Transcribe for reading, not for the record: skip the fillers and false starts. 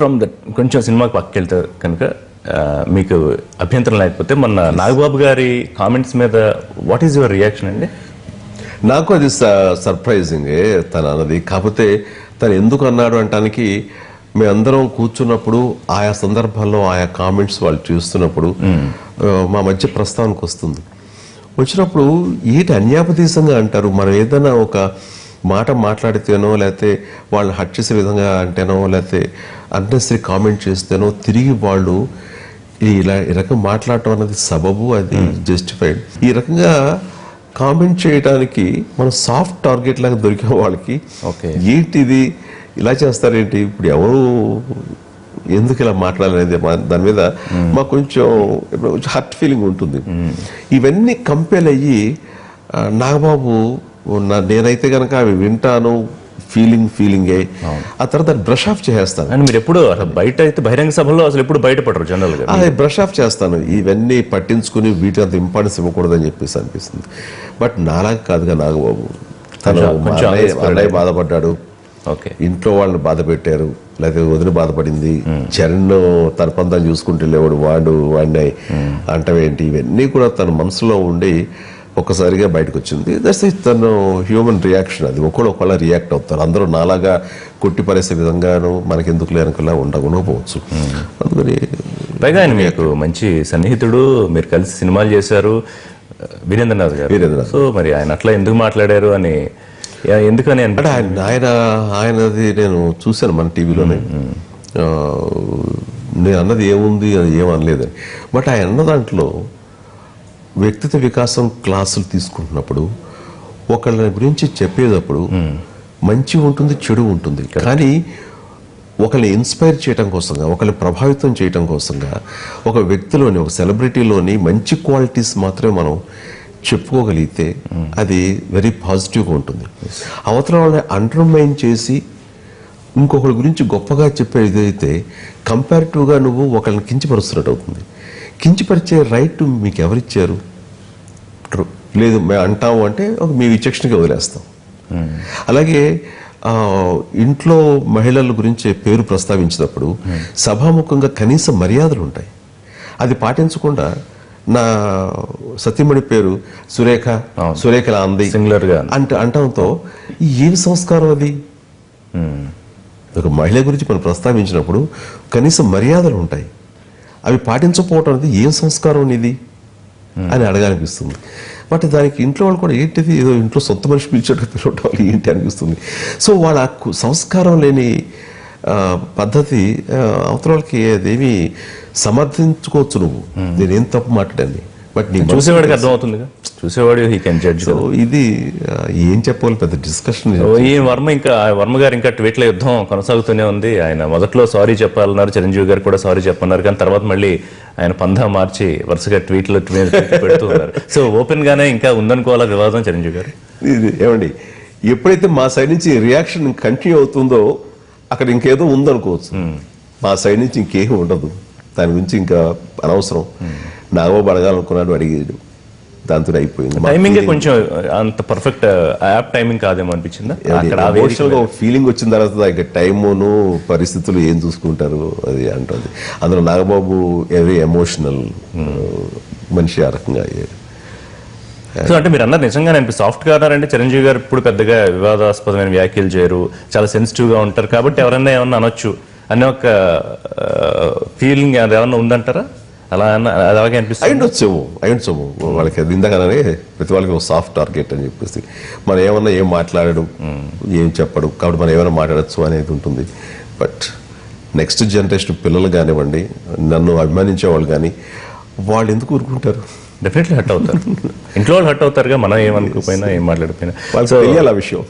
From that కొంచెం సినిమాకి పక్కకెళ్తే కనుక మీకు అభ్యంతరం లేకపోతే మొన్న నాగబాబు గారి కామెంట్స్ మీద వాట్ ఈస్ యువర్ రియాక్షన్ అండి? నాకు అది సర్ప్రైజింగ్ తను అన్నది. కాకపోతే తను ఎందుకు అన్నాడు అంటానికి మేమందరం కూర్చున్నప్పుడు ఆయా సందర్భాల్లో ఆయా కామెంట్స్ వాళ్ళు చూస్తున్నప్పుడు మా మధ్య ప్రస్తావనకు వస్తుంది. వచ్చినప్పుడు ఏంటి అన్యాపదేశంగా అంటారు, మనం ఏదైనా ఒక మాట మాట్లాడితేనో లేకపోతే వాళ్ళని హట్ చేసే విధంగా అంటేనో లేకపోతే అన్నెసరీ కామెంట్ చేస్తేనో తిరిగి వాళ్ళు ఈ రకం మాట్లాడటం అనేది సబబు, అది జస్టిఫైడ్. ఈ రకంగా కామెంట్ చేయడానికి మనం సాఫ్ట్ టార్గెట్ లాగా దొరికిన వాళ్ళకి ఏంటిది ఇలా చేస్తారేంటి, ఇప్పుడు ఎవరు ఎందుకు ఇలా మాట్లాడాలనేది దాని మీద మాకు కొంచెం హర్ట్ ఫీలింగ్ ఉంటుంది. ఇవన్నీ కంపేర్ అయ్యి నాగబాబు నేనైతే కనుక అవి వింటాను, ఫీలింగే ఆ తర్వాత బ్రష్ ఆఫ్ చేస్తాను. అండ్ మీరు ఎప్పుడు బయట అయితే బహిరంగ సభలో అసలు ఎప్పుడు బయటపడరు జనరల్ గా, అది బ్రష్ ఆఫ్ చేస్తాను. ఇవన్నీ పట్టించుకుని వీటి అంత ఇంపార్టెన్స్ ఇవ్వకూడదని చెప్పేసి అనిపిస్తుంది. బట్ నాలాగా కాదుగా నాగబాబు, తను అన్నయ్య బాధపడ్డాడు, ఇంట్లో వాళ్ళని బాధ పెట్టారు, లేకపోతే వదిలి బాధపడింది, చరణ్ తన పంతం చూసుకుంటూ లేవాడు, వాడిని అంటవేంటి, ఇవన్నీ కూడా తన మనసులో ఉండి ఒక్కసారిగా బయటకు వచ్చింది. దట్స్ తను హ్యూమన్ రియాక్షన్. అది ఒకళ్ళ రియాక్ట్ అవుతారు. అందరూ నాలాగా కొట్టి పరేసే విధంగాను మనకెందుకు లేనకల్లా ఉండకపోవచ్చు. అందుకని పైగా ఆయన మీకు మంచి సన్నిహితుడు, మీరు కలిసి సినిమాలు చేశారు, వీరేంద్రనాథ్ గారు. సో మరి ఆయన అట్లా ఎందుకు మాట్లాడారు అని ఎందుకని అంటే ఆయనది నేను చూశాను మన టీవీలోనే. నేను అన్నది ఏముంది, అది ఏమనలేదని. బట్ ఆయన అన్న దాంట్లో వ్యక్తిత్వ వికాసం క్లాసులు తీసుకుంటున్నప్పుడు ఒకళ్ళ గురించి చెప్పేటప్పుడు మంచి ఉంటుంది, చెడు ఉంటుంది. కానీ ఒకరిని ఇన్స్పైర్ చేయడం కోసంగా, ఒకరిని ప్రభావితం చేయడం కోసంగా ఒక వ్యక్తిలోని, ఒక సెలబ్రిటీలోని మంచి క్వాలిటీస్ మాత్రమే మనం చెప్పుకోగలిగితే అది వెరీ పాజిటివ్గా ఉంటుంది. అవతల వాళ్ళని అండర్మైన్ చేసి ఇంకొకరి గురించి గొప్పగా చెప్పేది అయితే కంపారిటివ్గా నువ్వు ఒకరిని కించపరుస్తున్నట్టు అవుతుంది. కించపరిచే రైట్ మీకు ఎవరిచ్చారు? లేదు మేము అంటాము అంటే మీ విచక్షణకి వదిలేస్తాం. అలాగే ఇంట్లో మహిళల గురించి పేరు ప్రస్తావించినప్పుడు సభాముఖంగా కనీస మర్యాదలు ఉంటాయి. అది పాటించకుండా నా సతీమణి పేరు సురేఖలా అంది అంటంతో ఏమి సంస్కారం అది? ఒక మహిళ గురించి మనం ప్రస్తావించినప్పుడు కనీసం మర్యాదలు ఉంటాయి, అవి పాటించకపోవటం అనేది ఏం సంస్కారం ఇది అని అడగాలనిపిస్తుంది. బట్ దానికి ఇంట్లో వాళ్ళు కూడా ఏంటిది, ఏదో ఇంట్లో సొంత మనిషి పిలిచేట్టు పిలవటం ఏంటి అనిపిస్తుంది. సో వాళ్ళ సంస్కారం లేని పద్ధతి అవతల వాళ్ళకి అదేమి సమర్థించుకోవచ్చు. నువ్వు నేనేం తప్పు మాట్లాడాను, బట్ నీ చూసేవాడికి అర్థమవుతుంది, చూసేవాడు హీ కెన్ జడ్జ్. సో ఇది ఏం చెప్పాలి, పెద్ద డిస్కషన్. ఈ వర్మ గారు ఇంకా ట్వీట్ల యుద్ధం కొనసాగుతూనే ఉంది. ఆయన మొదట్లో సారీ చెప్పాలన్నారు, చిరంజీవి గారు కూడా సారీ చెప్పన్నారు, కానీ తర్వాత మళ్ళీ ఆయన పందా మార్చి వరుసగా ట్వీట్లు పెడుతూ ఉన్నారు. సో ఓపెన్ గానే ఇంకా ఉందనుకోవాలా వివాదం చిరంజీవి గారు? ఏమండి, ఎప్పుడైతే మా సైడ్ నుంచి రియాక్షన్ కంటిన్యూ అవుతుందో అక్కడ ఇంకేదో ఉందనుకోవచ్చు. మా సైడ్ నుంచి ఇంకేం ఉండదు, దాని గురించి ఇంకా అనవసరం. నాగబాబు అడగాలనుకున్నాడు, అడిగాడు, దాంతో అయిపోయింది. టైమింగ్ కొంచెం అంత పర్ఫెక్ట్ యాప్ టైమింగ్ కాదేమో అనిపించిందా? ఫీలింగ్ వచ్చిన తర్వాత ఇక టైమును పరిస్థితులు ఏం చూసుకుంటారు అది అంటుంది. అందులో నాగబాబు వెరీ ఎమోషనల్ మనిషి, ఆ రకంగా అయ్యాడు. సో అంటే మీరు అన్నారు నిజంగానే సాఫ్ట్ గా అన్నారంటే చిరంజీవి గారు ఇప్పుడు పెద్దగా వివాదాస్పదమైన వ్యాఖ్యలు చేయరు, చాలా సెన్సిటివ్ గా ఉంటారు, కాబట్టి ఎవరన్నా ఏమన్నా అనొచ్చు అనే ఒక ఫీలింగ్ ఏమన్నా ఉందంటారా? అలా అలాగే అనిపిస్తుంది. అయ్యుండొచ్చేమో వాళ్ళకి అది ఇందాకనే ప్రతి వాళ్ళకి ఒక సాఫ్ట్ టార్గెట్ అని చెప్పేసి మనం ఏమన్నా ఏం మాట్లాడడు, ఏం చెప్పడు, కాబట్టి మనం ఏమైనా మాట్లాడచ్చు అనేది ఉంటుంది. బట్ నెక్స్ట్ జనరేషన్ పిల్లలు కానివ్వండి, నన్ను అభిమానించే వాళ్ళు కానీ వాళ్ళు ఎందుకు ఊరుకుంటారు? డెఫినెట్లీ హర్ట్ అవుతారు. ఇంట్లో వాళ్ళు హర్ట్ అవుతారుగా, మనం ఏమనుకోపోయినా ఏం మాట్లాడిపోయినా వాళ్ళకి తెలియాలి ఆ విషయం.